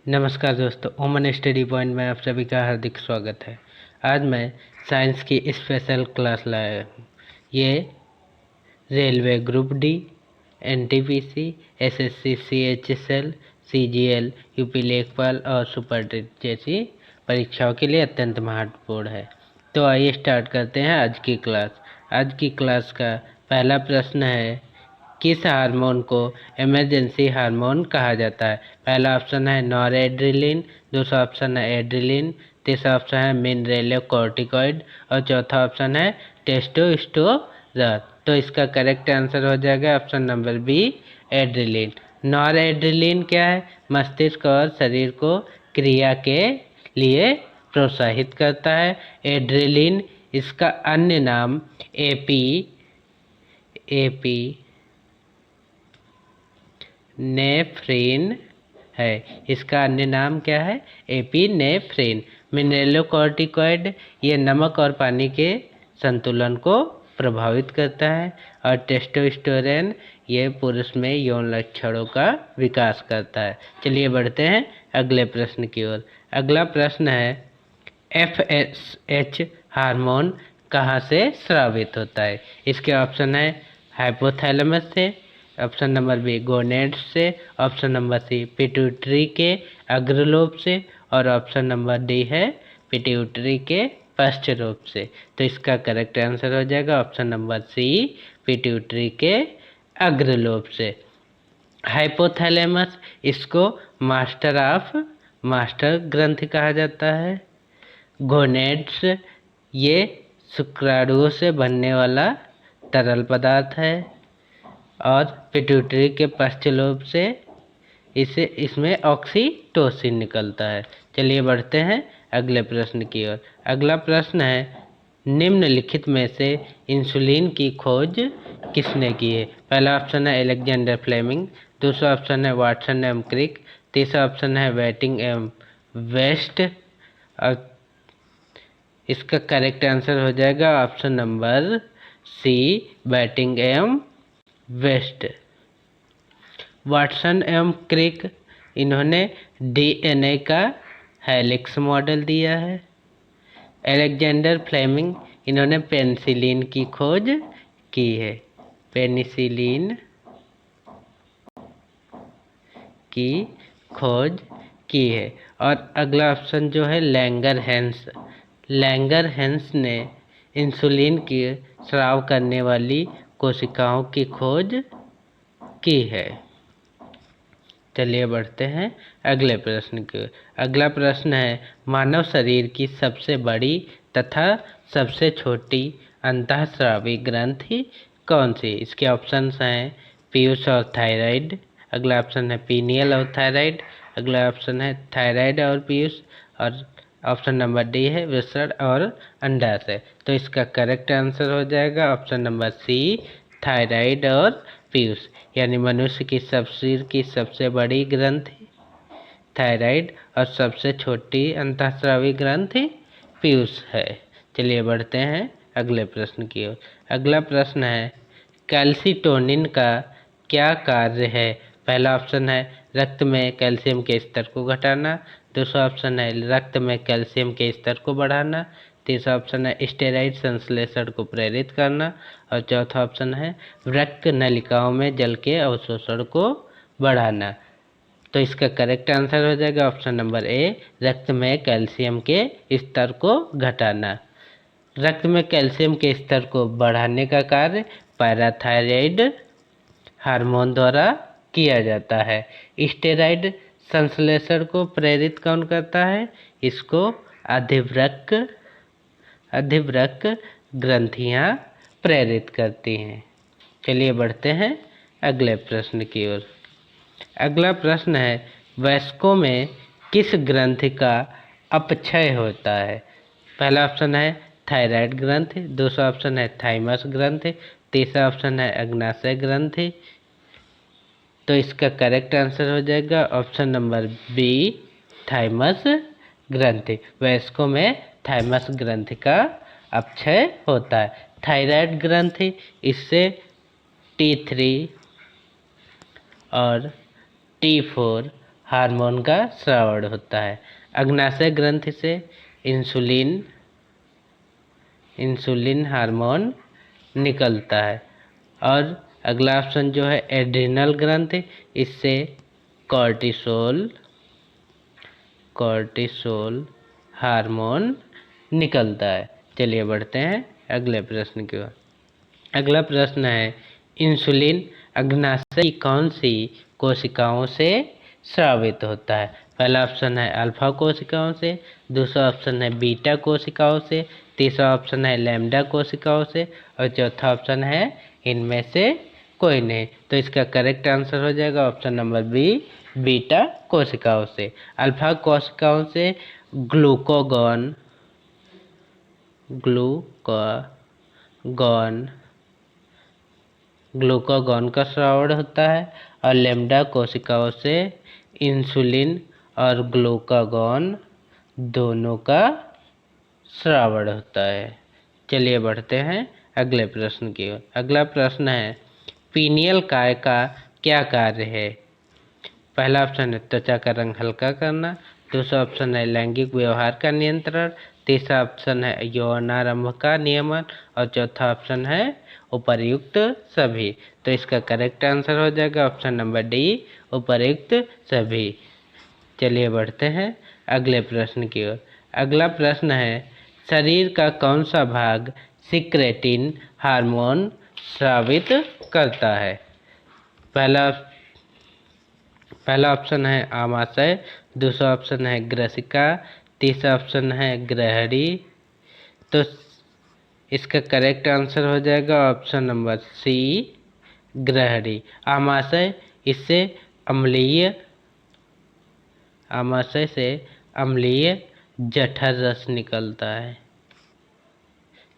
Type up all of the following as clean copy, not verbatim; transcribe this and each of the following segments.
नमस्कार दोस्तों, ओमन स्टडी पॉइंट में आप सभी का हार्दिक स्वागत है। आज मैं साइंस की स्पेशल क्लास लाया हूँ। ये railway group D, NTPC, SSC, CHSL, CGL, UP लेखपाल और सुपर टेट जैसी परीक्षाओं के लिए अत्यंत महत्वपूर्ण है। तो आइए स्टार्ट करते हैं आज की क्लास। आज की क्लास का पहला प्रश्न है, किस हार्मोन को इमरजेंसी हार्मोन कहा जाता है? पहला ऑप्शन है नॉरएड्रेनालिन, दूसरा ऑप्शन है एड्रेनालिन, तीसरा ऑप्शन है मिनरेलोकॉर्टिकॉइड और चौथा ऑप्शन है टेस्टोस्टेरोन। तो इसका करेक्ट आंसर हो जाएगा option number B, adrenaline. Noradrenaline क्या है? मस्तिष्क और शरीर को क्रिया के लिए प्रोत्साहित करता है। एड्रेनालिन इसका अन्य नाम एपी नेफ्रिन है। इसका अन्य नाम क्या है? एपिनेफ्रिन। मिनरेलोकॉर्टिकॉइड ये नमक और पानी के संतुलन को प्रभावित करता है और टेस्टोस्टेरोन ये पुरुष में यौन लक्षणों का विकास करता है। चलिए बढ़ते हैं अगले प्रश्न की ओर। अगला प्रश्न है, एफएसएच हार्मोन कहाँ से स्रावित होता है? इसके ऑप्शन है हाइपोथैलेमस से, ऑप्शन नंबर बी गोनेड्स से, ऑप्शन नंबर सी पिट्यूटरी के अग्रलोब से और ऑप्शन नंबर डी है पिट्यूटरी के पश्च लोब से। तो इसका करेक्ट आंसर हो जाएगा ऑप्शन नंबर सी, पिट्यूटरी के अग्रलोब से। हाइपोथैलेमस इसको मास्टर ग्रंथि कहा जाता है। गोनेड्स ये शुक्राणुओं से बनने वाला तरल पदार्थ है और पिट्यूटरी के पश्च लोब से इसमें ऑक्सीटोसिन निकलता है। चलिए बढ़ते हैं अगले प्रश्न की ओर। अगला प्रश्न है, निम्नलिखित में से इंसुलिन की खोज किसने की है? पहला ऑप्शन है अलेक्जेंडर फ्लेमिंग, दूसरा ऑप्शन है वाटसन एम क्रिक, तीसरा ऑप्शन है वेटिंग एम वेस्ट और इसका करेक्ट आंसर हो जाएगा ऑप्शन नंबर सी, वेटिंग एम वेस्ट। वाटसन एवं क्रिक इन्होंने डीएनए का हेलिक्स मॉडल दिया है। अलेक्जेंडर फ्लेमिंग इन्होंने पेनिसिलिन की खोज की है। पेनिसिलिन की खोज की है। और अगला ऑप्शन जो है लैंगर हेंस ने इंसुलिन की स्राव करने वाली कोशिकाओं की खोज की है। चलिए बढ़ते हैं अगले प्रश्न की। अगला प्रश्न है, मानव शरीर की सबसे बड़ी तथा सबसे छोटी अंतःस्रावी ग्रंथि कौन सी? इसके ऑप्शंस हैं पीयूष और थायराइड, अगला ऑप्शन है पीनियल और थायराइड, अगला ऑप्शन है थायराइड और पीयूष और ऑप्शन नंबर डी है वृषण और अंडाशय। तो इसका करेक्ट आंसर हो जाएगा ऑप्शन नंबर सी, थायराइड और पीयूष। यानी मनुष्य की शरीर की सबसे बड़ी ग्रंथि थायराइड और सबसे छोटी अंतःस्रावी ग्रंथि पीयूष है। चलिए बढ़ते हैं अगले प्रश्न की ओर। अगला प्रश्न है, कैल्सिटोनिन का क्या कार्य है? पहला ऑप्शन है रक्त में कैल्शियम के स्तर को घटाना, दूसरा ऑप्शन है रक्त में कैल्शियम के स्तर को बढ़ाना, तीसरा ऑप्शन है स्टेरॉइड संश्लेषण को प्रेरित करना और चौथा ऑप्शन है रक्त नलिकाओं में जल के अवशोषण को बढ़ाना। तो इसका करेक्ट आंसर हो जाएगा ऑप्शन नंबर ए, रक्त में कैल्शियम के स्तर को घटाना। रक्त में कैल्शियम के स्तर को बढ़ाने का कार्य पैराथायराइड हार्मोन द्वारा किया जाता है। स्टेरॉइड संश्लेषण को प्रेरित कौन करता है? इसको अधिवृक्क ग्रंथियां प्रेरित करती हैं। चलिए बढ़ते हैं अगले प्रश्न की ओर। अगला प्रश्न है, वयस्कों में किस ग्रंथि का अपक्षय होता है? पहला ऑप्शन है थायराइड ग्रंथि, दूसरा ऑप्शन है थाइमस ग्रंथि, तीसरा ऑप्शन है अग्नाशय ग्रंथि। तो इसका करेक्ट आंसर हो जाएगा ऑप्शन नंबर बी, थाइमस ग्रंथि। वयस्कों में थाइमस ग्रंथि का अपक्षय होता है। थायराइड ग्रंथि इससे T3 और T4 हार्मोन का स्रावण होता है। अग्नाशय ग्रंथि से इंसुलिन हार्मोन निकलता है। और अगला ऑप्शन जो है एड्रिनल ग्रंथि, इससे कॉर्टिसोल हार्मोन निकलता है। चलिए बढ़ते हैं अगले प्रश्न की ओर। अगला प्रश्न है इंसुलिन अग्नाशय की कौन सी कोशिकाओं से स्रावित होता है। पहला ऑप्शन है अल्फा कोशिकाओं से, दूसरा ऑप्शन है बीटा कोशिकाओं से, तीसरा ऑप्शन है लैम्डा कोशिकाओं से और चौथा ऑप्शन है इनमें से कोई नहीं। तो इसका करेक्ट आंसर हो जाएगा ऑप्शन नंबर बी, बीटा कोशिकाओं से। अल्फा कोशिकाओं से ग्लूकागॉन का स्रावण होता है और लैम्डा कोशिकाओं से इंसुलिन और ग्लूकागॉन दोनों का स्रावण होता है। चलिए बढ़ते हैं अगले प्रश्न की ओर। अगला प्रश्न है पीनियल काय का क्या कार्य है। पहला ऑप्शन है त्वचा का रंग हल्का करना, दूसरा ऑप्शन है लैंगिक व्यवहार का नियंत्रण, तीसरा ऑप्शन है यौनारंभ का नियमन और चौथा ऑप्शन है उपर्युक्त सभी। तो इसका करेक्ट आंसर हो जाएगा ऑप्शन नंबर डी, उपर्युक्त सभी। चलिए बढ़ते हैं अगले प्रश्न की ओर। अगला प्रश्न है शरीर का कौन सा भाग सिक्रेटिन हार्मोन स्रावित करता है। पहला ऑप्शन है आमाशय, दूसरा ऑप्शन है ग्रसिका, तीसरा ऑप्शन है ग्रहणी। तो इसका करेक्ट आंसर हो जाएगा ऑप्शन नंबर सी, ग्रहणी। आमाशय से अम्लीय जठर रस निकलता है।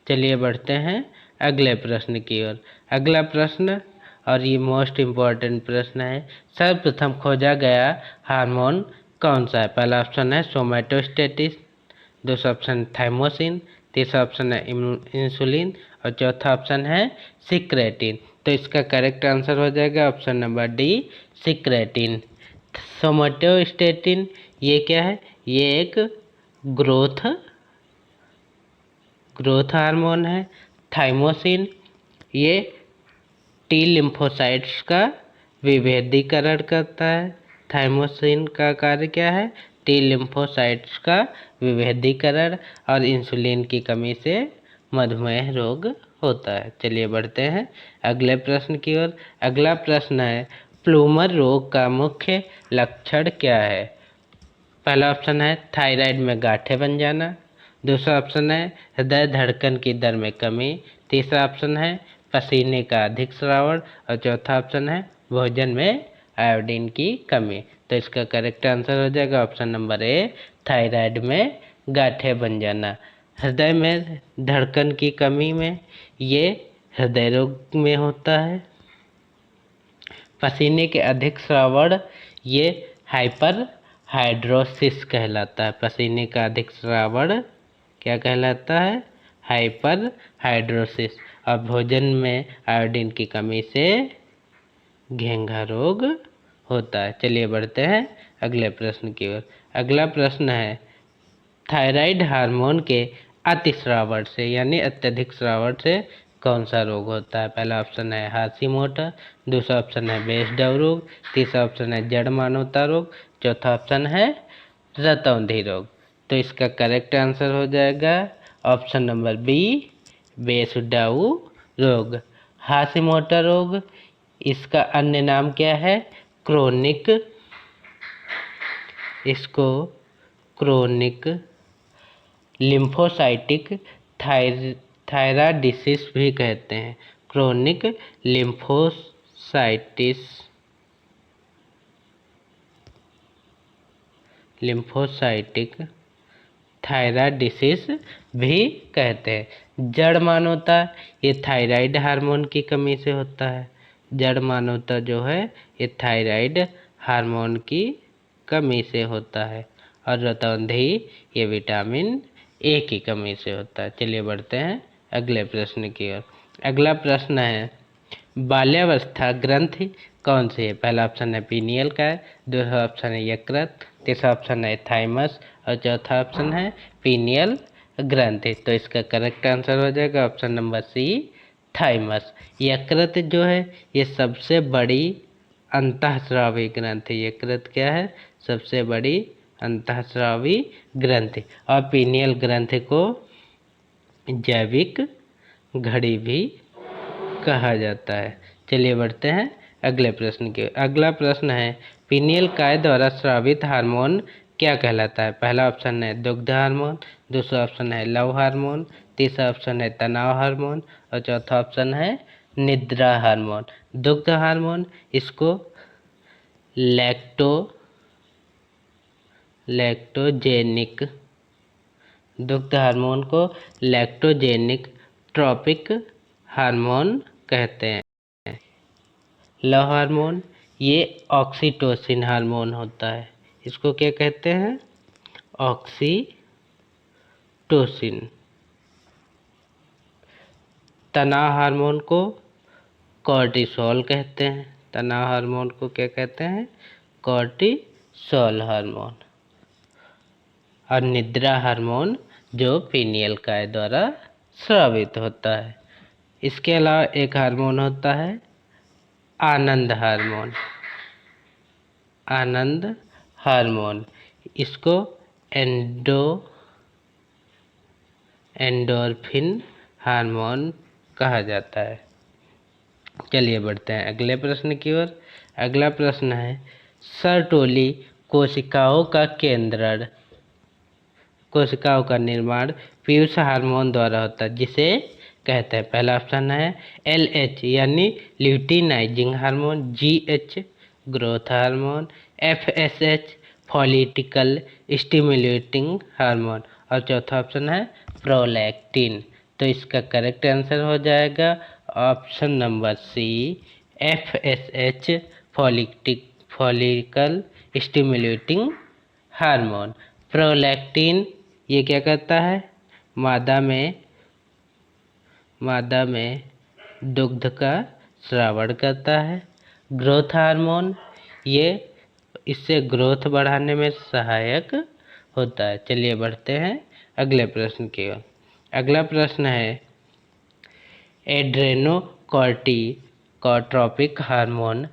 चलिए बढ़ते हैं अगले प्रश्न की ओर। अगला प्रश्न और ये मोस्ट इम्पॉर्टेंट प्रश्न है, सर्वप्रथम खोजा गया हार्मोन कौन सा है। पहला ऑप्शन है सोमैटोस्टेटिन, दूसरा ऑप्शन थाइमोसिन, तीसरा ऑप्शन है इंसुलिन और चौथा ऑप्शन है सिक्रेटिन। तो इसका करेक्ट आंसर हो जाएगा option number D, secretin. Somatostatin ये क्या है, ये एक ग्रोथ हार्मोन है। थाइमोसिन ये टी लिम्फोसाइट्स का विभेदीकरण करता है। थाइमोसिन का कार्य क्या है, टी लिम्फोसाइट्स का विभेदीकरण। और इंसुलिन की कमी से मधुमेह रोग होता है। चलिए बढ़ते हैं अगले प्रश्न की ओर। अगला प्रश्न है प्लूमर रोग का मुख्य लक्षण क्या है। पहला ऑप्शन है थायराइड में गांठें बन जाना, दूसरा ऑप्शन है हृदय धड़कन की दर में कमी, तीसरा ऑप्शन है पसीने का अधिक स्रावन और चौथा ऑप्शन है भोजन में आयोडीन की कमी। तो इसका करेक्ट आंसर हो जाएगा ऑप्शन नंबर ए, थायराइड में गांठें बन जाना। हृदय में धड़कन की कमी में ये हृदय रोग में होता है। पसीने के अधिक स्रावण ये हाइपर हाइड्रोसिस कहलाता है। पसीने का अधिक स्रावण क्या कहलाता है, हाइपर हाइड्रोसिस। और भोजन में आयोडीन की कमी से घेंघा रोग होता है। चलिए बढ़ते हैं अगले प्रश्न की ओर। अगला प्रश्न है थायराइड हार्मोन के अतिस्रावण से यानी अत्यधिक स्रावण से कौन सा रोग होता है। पहला ऑप्शन है हाशीमोटो, दूसरा ऑप्शन है बेसडव रोग, तीसरा ऑप्शन है जड़ मानवता रोग, चौथा ऑप्शन है रतौंधी रोग। तो इसका करेक्ट आंसर हो जाएगा ऑप्शन नंबर बी, बेसुडाऊ रोग। हाशीमोटो रोग इसका अन्य नाम क्या है, इसको क्रोनिक लिम्फोसाइटिक थायराइडिसिस भी कहते हैं। क्रोनिक लिम्फोसाइटिक थायराइडिसिस भी कहते हैं। जड़ मानवता ये थायराइड हार्मोन की कमी से होता है। जड़ मानवता जो है ये थायराइड हार्मोन की कमी से होता है। और रतौंधी ये विटामिन ए की कमी से होता है। चलिए बढ़ते हैं अगले प्रश्न की ओर। अगला प्रश्न है बाल्यावस्था ग्रंथि कौन सी है? पहला ऑप्शन है पीनियल काय, दूसरा ऑप्शन है यकृत, तीसरा ऑप्शन है थाइमस और चौथा ऑप्शन है पीनियल ग्रंथि। तो इसका करेक्ट आंसर हो जाएगा ऑप्शन नंबर सी, थाइमस। यकृत जो है ये सबसे बड़ी अंतःस्रावी ग्रंथि। यकृत क्या है? सबसे बड़ी अंतःस्रावी ग्रंथि। और पीनियल ग्रंथि को जैविक घड़ी भी कहा जाता है। चलिए बढ़ते हैं अगले प्रश्न के। अगला प्रश्न है पीनियल काय द्वारा स्रावित हार्मोन क्या कहलाता है? पहला ऑप्शन है दुग्ध हार्मोन, दूसरा ऑप्शन है लव हार्मोन, तीसरा ऑप्शन है तनाव हार्मोन और चौथा ऑप्शन है निद्रा हार्मोन। दुग्ध हार्मोन इसको लैक्टोजेनिक, दुग्ध हार्मोन को लैक्टोजेनिक ट्रॉपिक हार्मोन कहते हैं। लव हार्मोन ये ऑक्सीटोसिन हार्मोन होता है, इसको क्या कहते हैं? ऑक्सीटोसिन। तनाव हार्मोन को कॉर्टिसोल कहते हैं। तनाव हार्मोन को क्या कहते हैं? Cortisol hormone. और निद्रा हार्मोन जो पीनियल काय द्वारा स्रावित होता है। इसके अलावा एक हार्मोन होता है आनंद हार्मोन। आनंद हार्मोन इसको एंडोर्फिन हार्मोन कहा जाता है। चलिए बढ़ते हैं अगले प्रश्न की ओर। अगला प्रश्न है सर्टोली कोशिकाओं का केंद्रण, कोशिकाओं का निर्माण पीयूष हार्मोन द्वारा होता है, जिसे कहते हैं। पहला ऑप्शन है LH यानी luteinizing hormone, GH growth hormone, FSH follicle stimulating hormone और चौथा ऑप्शन है प्रोलैक्टिन। तो इसका करेक्ट आंसर हो जाएगा option number C, FSH follicle stimulating hormone. Prolactin ये क्या करता है? मादा में दुग्ध का स्रावण करता है। ग्रोथ हार्मोन ये इससे ग्रोथ बढ़ाने में सहायक होता है। चलिए बढ़ते हैं अगले प्रश्न की ओर। अगला प्रश्न है एड्रेनोकॉर्टिकोट्रोपिक हार्मोन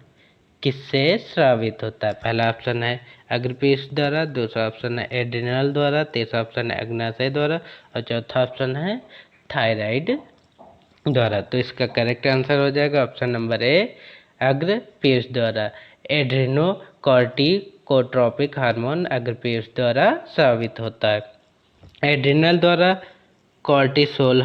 किससे स्रावित होता है? पहला ऑप्शन है अग्रपीस द्वारा, दूसरा ऑप्शन है एड्रिनल द्वारा, तीसरा ऑप्शन है अग्नाशय द्वारा और चौथा ऑप्शन है थायराइड द्वारा। तो इसका करेक्ट आंसर हो जाएगा ऑप्शन नंबर ए, अग्रपीस द्वारा। एड्रेनोकॉर्टिकोट्रोपिक हार्मोन अग्रपीस द्वारा स्रावित होता है। एड्रिनल द्वारा कॉर्टिसोल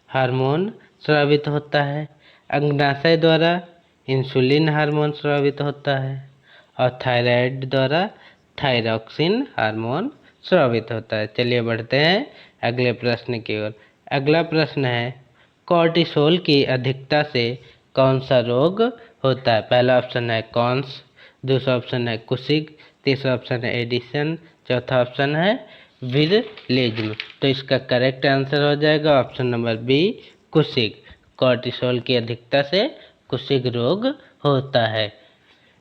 हार्मोन स्रावित होता है। अग्नाशय द्वारा इंसुलिन हार्मोन स्रावित होता है और थायराइड द्वारा थायरॉक्सिन हार्मोन स्रावित होता है। चलिए बढ़ते हैं अगले प्रश्न की ओर। अगला प्रश्न है कॉर्टिसोल की अधिकता से कौन सा रोग होता है? पहला ऑप्शन है कॉन्स, दूसरा ऑप्शन है कुशिग, तीसरा ऑप्शन है एडिसन, चौथा ऑप्शन है विरलिज्म। तो इसका करेक्ट आंसर हो जाएगा ऑप्शन नंबर बी, कुशिग। कॉर्टिसोल की अधिकता से कुशिग रोग होता है।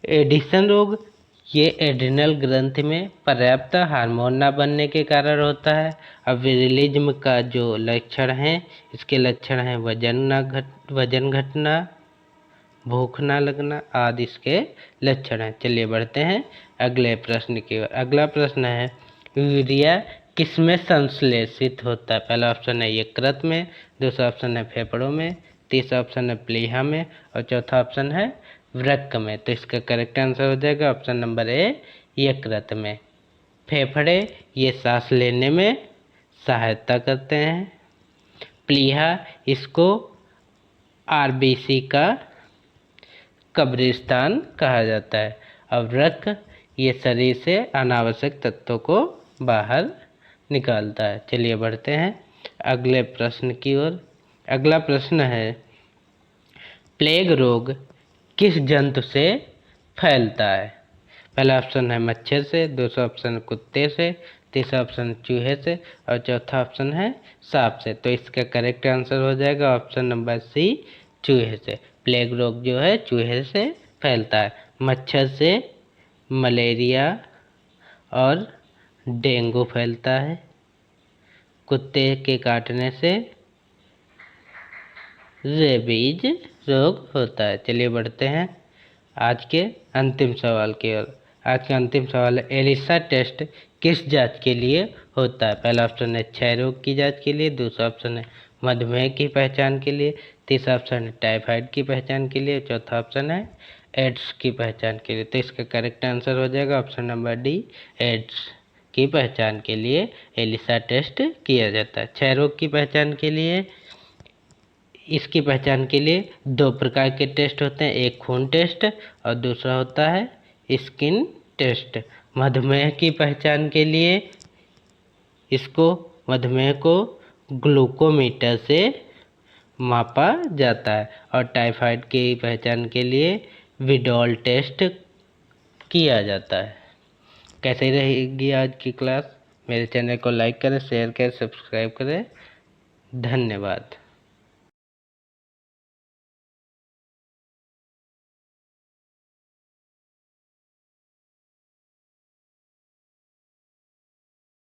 एडिसन रोग ये एड्रिनल ग्रंथि में पर्याप्त हार्मोन न बनने के कारण होता है। अब विरलिज्म का जो लक्षण है, इसके लक्षण हैं वजन घटना, भूख ना लगना आदि इसके लक्षण हैं। चलिए बढ़ते हैं अगले प्रश्न की ओर। अगला प्रश्न है यूरिया किसमें संश्लेषित होता है? पहला ऑप्शन है यकृत में, दूसरा ऑप्शन है फेफड़ों में, तीसरा ऑप्शन है प्लीहा में और चौथा ऑप्शन है वृक्क में। तो इसका करेक्ट आंसर हो जाएगा ऑप्शन नंबर ए, यकृत में। फेफड़े ये सांस लेने में सहायता करते हैं। प्लीहा इसको RBC का कब्रिस्तान कहा जाता है। और वृक्क ये शरीर से अनावश्यक तत्वों को बाहर निकालता है। चलिए बढ़ते हैं अगले प्रश्न की ओर। अगला प्रश्न है प्लेग रोग किस जंतु से फैलता है? पहला ऑप्शन है मच्छर से, दूसरा ऑप्शन है कुत्ते से, तीसरा ऑप्शन चूहे से और चौथा ऑप्शन है सांप से। तो इसका करेक्ट आंसर हो जाएगा ऑप्शन नंबर सी, चूहे से। प्लेग रोग जो है चूहे से फैलता है। मच्छर से मलेरिया और डेंगू फैलता है। कुत्ते के काटने से रेबीज रोग होता है। चलिए बढ़ते हैं आज के अंतिम सवाल की ओर। आज का अंतिम सवाल है, एलिसा टेस्ट किस जांच के लिए होता है? पहला ऑप्शन है क्षय रोग की जांच के लिए, दूसरा ऑप्शन है मधुमेह की पहचान के लिए, तीसरा ऑप्शन है टाइफाइड की पहचान के लिए, चौथा ऑप्शन है एड्स की पहचान के लिए। तो इसका करेक्ट आंसर हो जाएगा ऑप्शन नंबर डी, एड्स की पहचान के लिए एलिसा टेस्ट किया जाता है। क्षय रोग की पहचान के लिए, इसकी पहचान के लिए दो प्रकार के टेस्ट होते हैं, एक खून टेस्ट और दूसरा होता है स्किन टेस्ट। मधुमेह की पहचान के लिए मधुमेह को ग्लूकोमीटर से मापा जाता है और टाइफाइड की पहचान के लिए विडॉल टेस्ट किया जाता है। कैसे रहेगी आज की क्लास? मेरे चैनल को लाइक करें, शेयर करें, सब्सक्राइब करें। धन्यवाद।